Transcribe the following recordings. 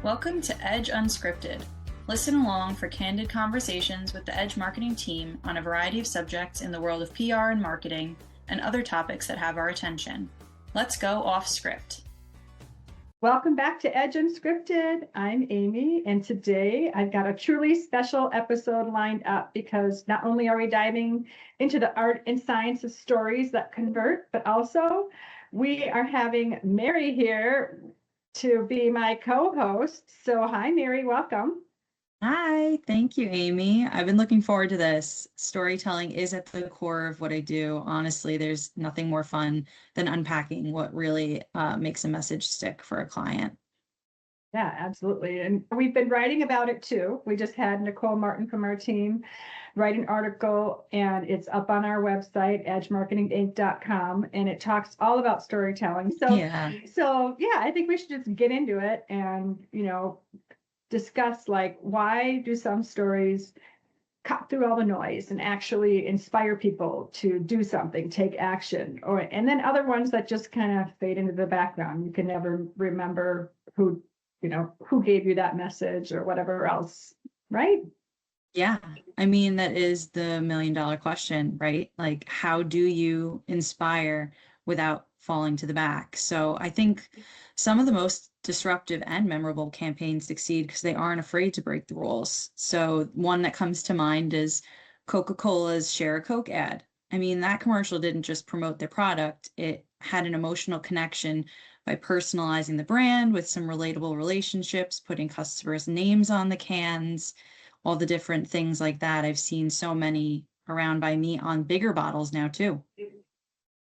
Welcome to Edge Unscripted. Listen along for candid conversations with the Edge marketing team on a variety of subjects in the world of PR and marketing and other topics that have our attention. Let's go off script. Welcome back to Edge Unscripted. I'm Amy, and today I've got a truly special episode lined up because not only are we diving into the art and science of stories that convert, but also we are having Mary here to be my co-host. So hi, Mary, welcome. Hi, thank you, Amy. I've been looking forward to this. Storytelling is at the core of what I do. Honestly, there's nothing more fun than unpacking what really makes a message stick for a client. Yeah, absolutely. And we've been writing about it too. We just had Nicole Martin from our team write an article, and it's up on our website, edgemarketinginc.com, and it talks all about storytelling. So yeah, I think we should just get into it and, discuss like why do some stories cut through all the noise and actually inspire people to do something, take action, and then other ones that just kind of fade into the background. You can never remember who gave you that message or whatever else, right? Yeah, I mean, that is the million-dollar question, right? Like, how do you inspire without falling to the back? So I think some of the most disruptive and memorable campaigns succeed because they aren't afraid to break the rules. So one that comes to mind is Coca-Cola's Share a Coke ad. I mean, that commercial didn't just promote their product, it had an emotional connection by personalizing the brand with some relatable relationships, putting customers' names on the cans, all the different things like that. I've seen so many around by me on bigger bottles now too.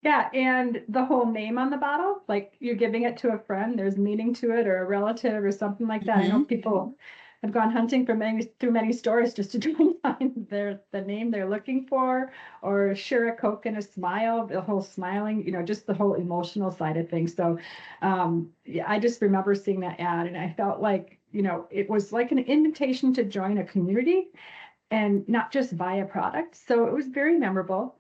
Yeah, and the whole name on the bottle, like you're giving it to a friend, there's meaning to it or a relative or something like that. I know people have gone hunting through many stores just to try and find the name they're looking for, or share a Coke and a smile, the whole smiling, just the whole emotional side of things. So yeah, I just remember seeing that ad and I felt like, it was like an invitation to join a community and not just buy a product. So it was very memorable,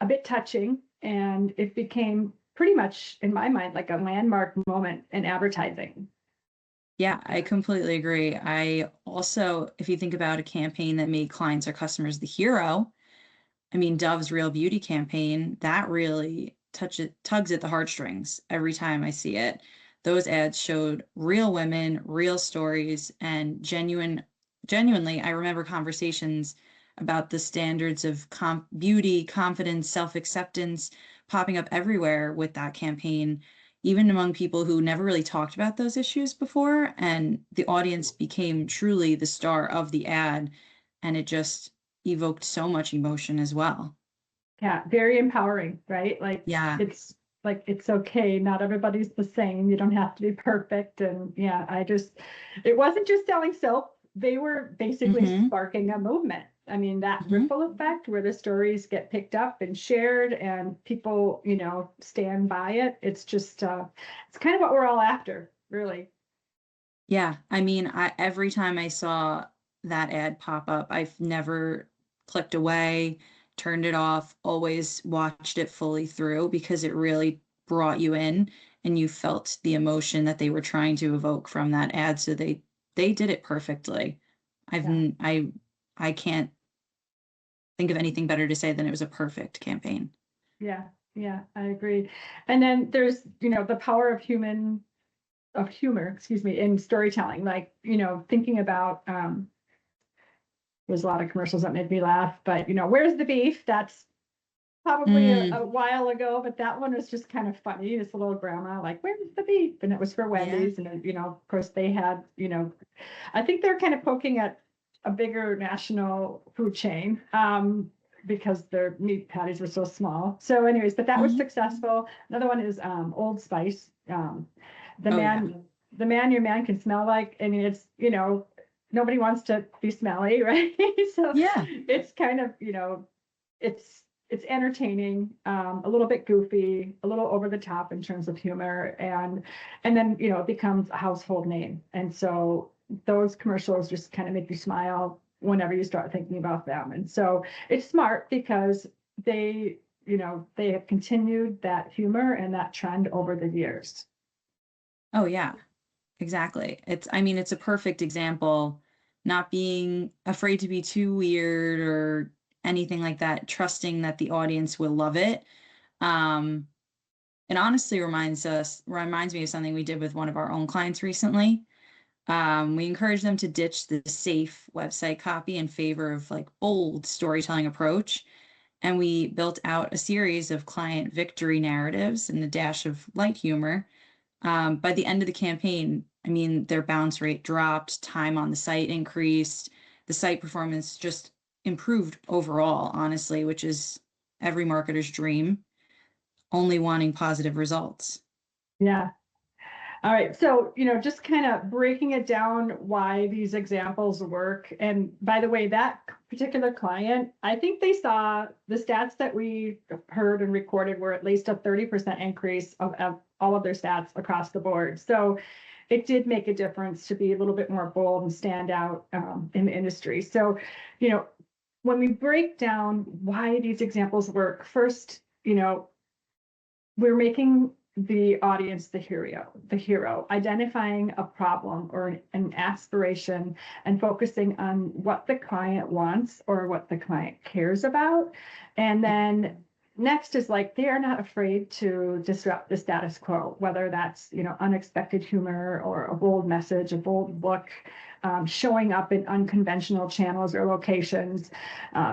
a bit touching, and it became pretty much, in my mind, like a landmark moment in advertising. Yeah, I completely agree. I also, if you think about a campaign that made clients or customers the hero, I mean, Dove's Real Beauty campaign, that really tugs at the heartstrings every time I see it. Those ads showed real women, real stories, and genuinely, I remember conversations about the standards of beauty, confidence, self-acceptance popping up everywhere with that campaign, even among people who never really talked about those issues before. And the audience became truly the star of the ad, and it just evoked so much emotion as well. Yeah, very empowering, right? Yeah. It's okay. Not everybody's the same. You don't have to be perfect. And yeah, it wasn't just selling soap. They were basically sparking a movement. I mean, that ripple effect where the stories get picked up and shared and people, stand by it. It's just, it's kind of what we're all after, really. Yeah. I mean, every time I saw that ad pop up, I've never clicked away, turned it off, always watched it fully through because it really brought you in and you felt the emotion that they were trying to evoke from that ad. So they did it perfectly. I can't think of anything better to say than it was a perfect campaign. Yeah, I agree. And then there's, the power of humor, in storytelling, like, thinking about, there's a lot of commercials that made me laugh, but where's the beef? That's probably a while ago, but that one was just kind of funny. This little grandma, like, where's the beef? And it was for Wendy's. And then, of course they had, I think they're kind of poking at a bigger national food chain, because their meat patties were so small. So anyways, but that was successful. Another one is Old Spice. The man your man can smell like. I mean, it's, nobody wants to be smelly, right? So yeah, it's kind of, it's entertaining, a little bit goofy, a little over the top in terms of humor, and then it becomes a household name. And so those commercials just kind of make you smile whenever you start thinking about them. And so it's smart because they have continued that humor and that trend over the years. Oh yeah. exactly. I mean, it's a perfect example, not being afraid to be too weird or anything like that, trusting that the audience will love it. Um, it honestly reminds me of something we did with one of our own clients recently. We encourage them to ditch the safe website copy in favor of like bold storytelling approach. And we built out a series of client victory narratives and a dash of light humor. By the end of the campaign, I mean, their bounce rate dropped, time on the site increased, the site performance just improved overall, honestly, which is every marketer's dream, only wanting positive results. Yeah. All right. So, just kind of breaking it down why these examples work. And by the way, that particular client, I think they saw the stats that we heard and recorded were at least a 30% increase of all of their stats across the board. So it did make a difference to be a little bit more bold and stand out in the industry. So, when we break down why these examples work, first, we're making the audience the hero, identifying a problem or an aspiration and focusing on what the client wants or what the client cares about. And then next is like, they are not afraid to disrupt the status quo, whether that's, unexpected humor or a bold message, a bold look, showing up in unconventional channels or locations.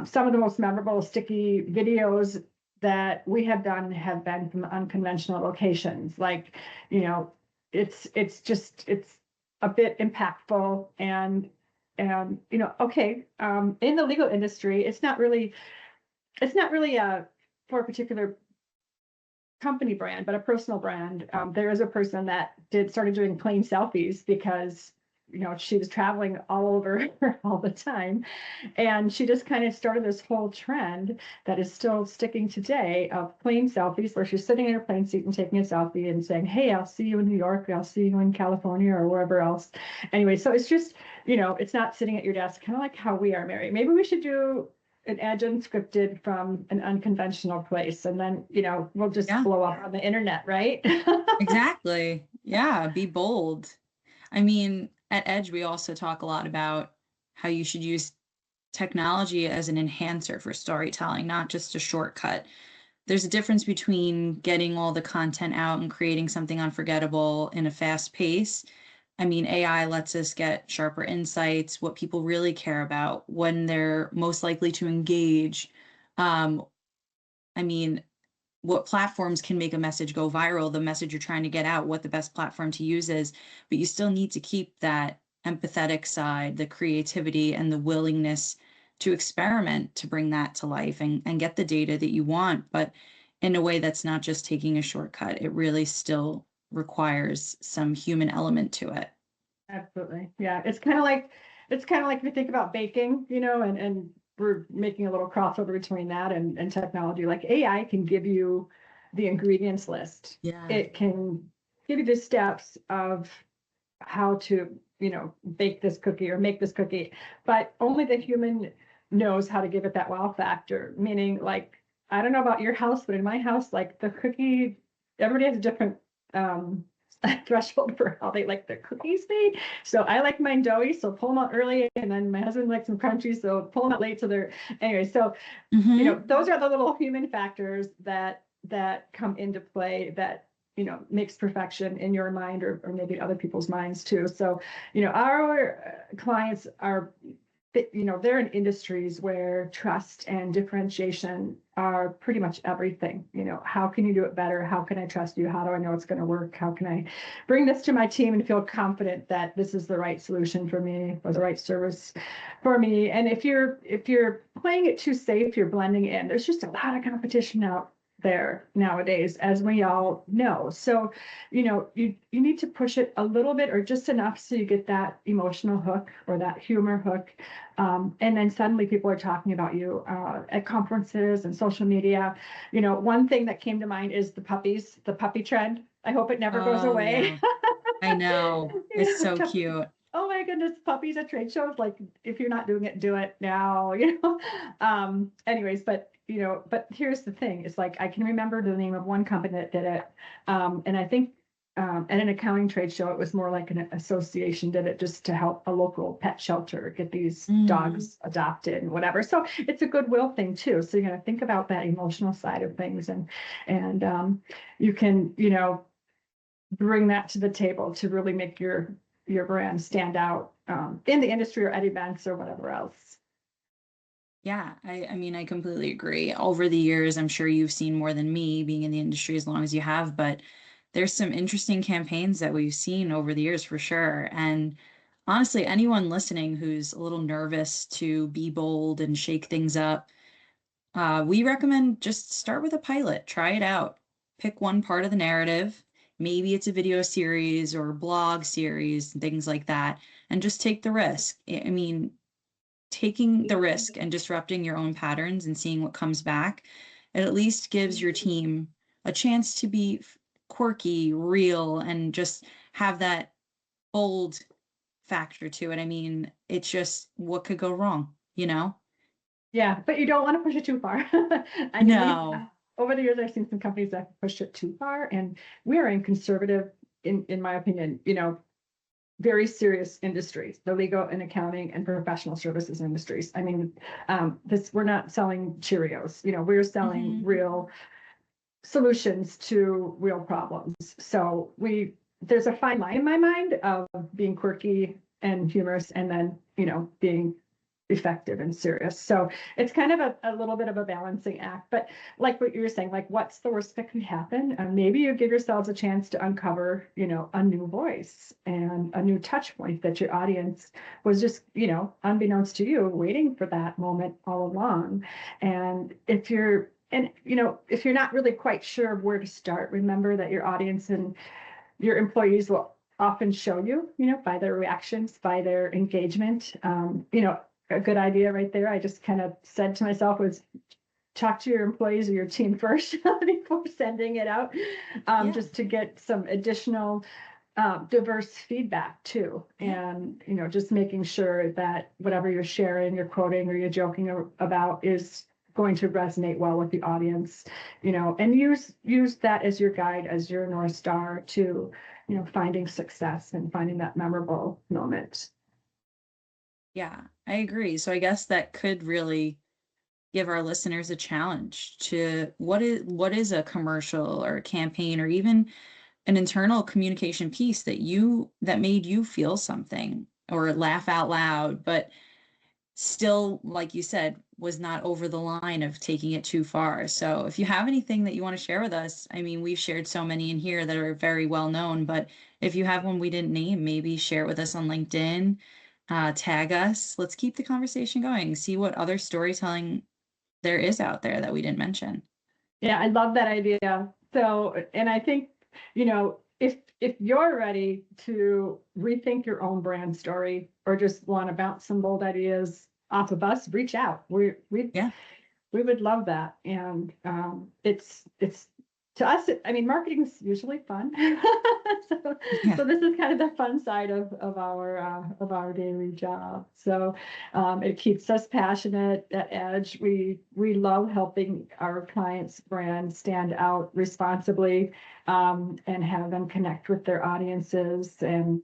Some of the most memorable sticky videos that we have done have been from unconventional locations. Like, it's a bit impactful and okay, in the legal industry, it's not really for a particular company brand, but a personal brand. There is a person that started doing plain selfies because she was traveling all over all the time. And she just kind of started this whole trend that is still sticking today of plain selfies, where she's sitting in her plane seat and taking a selfie and saying, hey, I'll see you in New York, I'll see you in California or wherever else. Anyway, so it's just, it's not sitting at your desk, kind of like how we are, Mary. Maybe we should do an ad unscripted from an unconventional place, and then we'll just blow up on the internet, right? Exactly. Yeah, be bold. I mean, at Edge, we also talk a lot about how you should use technology as an enhancer for storytelling, not just a shortcut. There's a difference between getting all the content out and creating something unforgettable in a fast pace. I mean, AI lets us get sharper insights, what people really care about, when they're most likely to engage. I mean, what platforms can make a message go viral, the message you're trying to get out, what the best platform to use is, but you still need to keep that empathetic side, the creativity and the willingness to experiment to bring that to life and get the data that you want, but in a way that's not just taking a shortcut. It really still requires some human element to it. Absolutely. Yeah. It's kind of like if you think about baking, and we're making a little crossover between that and technology. Like AI can give you the ingredients list. Yeah. It can give you the steps of how to, bake this cookie or make this cookie, but only the human knows how to give it that wow factor. Meaning, like, I don't know about your house, but in my house, like the cookie, everybody has a different threshold for how they like their cookies made. So I like mine doughy, so pull them out early, and then my husband likes them crunchy, so pull them out late. So they're anyway. So those are the little human factors that come into play that makes perfection in your mind or maybe other people's minds too. So our clients are they're in industries where trust and differentiation are pretty much everything. How can you do it better? How can I trust you? How do I know it's going to work? How can I bring this to my team and feel confident that this is the right solution for me or the right service for me? And if you're playing it too safe, you're blending in. There's just a lot of competition out there nowadays, as we all know. So, you need to push it a little bit or just enough so you get that emotional hook or that humor hook. And then suddenly people are talking about you at conferences and social media. One thing that came to mind is the puppy trend. I hope it never goes away. Yeah. I know. It's so cute. Oh my goodness, puppies at trade shows. Like, if you're not doing it, do it now, anyways, but here's the thing. It's like, I can remember the name of one company that did it. And I think at an accounting trade show, it was more like an association did it just to help a local pet shelter get these dogs adopted and whatever. So it's a goodwill thing too. So you got to think about that emotional side of things, and you can, you know, bring that to the table to really make your brand stand out in the industry or at events or whatever else. Yeah, I mean, I completely agree. Over the years, I'm sure you've seen more than me being in the industry as long as you have, but there's some interesting campaigns that we've seen over the years for sure. And honestly, anyone listening who's a little nervous to be bold and shake things up, we recommend just start with a pilot, try it out, pick one part of the narrative. Maybe it's a video series or blog series and things like that, and just take the risk. I mean, taking the risk and disrupting your own patterns and seeing what comes back, it at least gives your team a chance to be quirky, real, and just have that bold factor to it. I mean, it's just what could go wrong, you know? Yeah, but you don't want to push it too far. I mean, No. over the years, I've seen some companies that push it too far, and we're in conservative, in my opinion, you know, very serious industries, the legal and accounting and professional services industries. I mean, we're not selling Cheerios, you know, we're selling real solutions to real problems. So there's a fine line in my mind of being quirky and humorous and then, you know, being effective and serious. So it's kind of a little bit of a balancing act, but like what you were saying, like what's the worst that could happen? And maybe you give yourselves a chance to uncover, you know, a new voice and a new touch point that your audience was just, you know, unbeknownst to you, waiting for that moment all along. And if you're not really quite sure where to start, remember that your audience and your employees will often show you, you know, by their reactions, by their engagement. You know, a good idea right there, I just kind of said to myself, was talk to your employees or your team first before sending it out, just to get some additional diverse feedback too. And, you know, just making sure that whatever you're sharing, you're quoting, or you're joking about is going to resonate well with the audience, you know, and use that as your guide, as your North Star to, you know, finding success and finding that memorable moment. Yeah, I agree. So I guess that could really give our listeners a challenge to what is a commercial or a campaign or even an internal communication piece that made you feel something or laugh out loud, but still, like you said, was not over the line of taking it too far. So if you have anything that you want to share with us, I mean, we've shared so many in here that are very well known, but if you have one we didn't name, maybe share it with us on LinkedIn, tag us. Let's keep the conversation going, see what other storytelling there is out there that we didn't mention. Yeah, I love that idea. So, and I think, you know, if you're ready to rethink your own brand story or just want to bounce some bold ideas off of us, reach out. We would love that. And it's to us, I mean, marketing is usually fun. So this is kind of the fun side of our daily job. So it keeps us passionate at Edge. We love helping our clients' brands stand out responsibly, and have them connect with their audiences and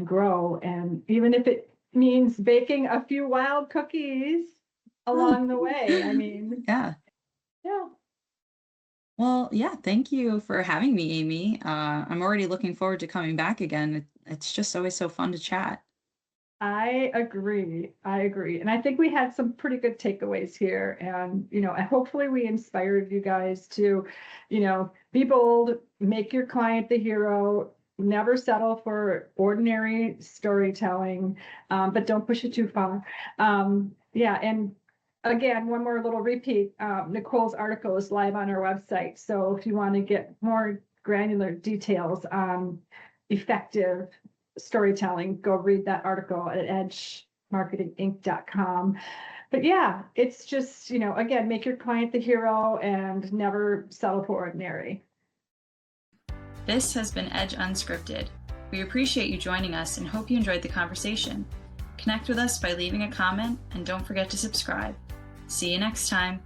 grow. And even if it means baking a few wild cookies along the way, I mean, yeah. Well, yeah, thank you for having me, Amy. I'm already looking forward to coming back again. It's just always so fun to chat. I agree. And I think we had some pretty good takeaways here. And, you know, hopefully we inspired you guys to, you know, be bold, make your client the hero, never settle for ordinary storytelling, but don't push it too far. And again, one more little repeat, Nicole's article is live on our website. So if you want to get more granular details on effective storytelling, go read that article at edgemarketinginc.com. But yeah, it's just, you know, again, make your client the hero and never settle for ordinary. This has been Edge Unscripted. We appreciate you joining us and hope you enjoyed the conversation. Connect with us by leaving a comment and don't forget to subscribe. See you next time.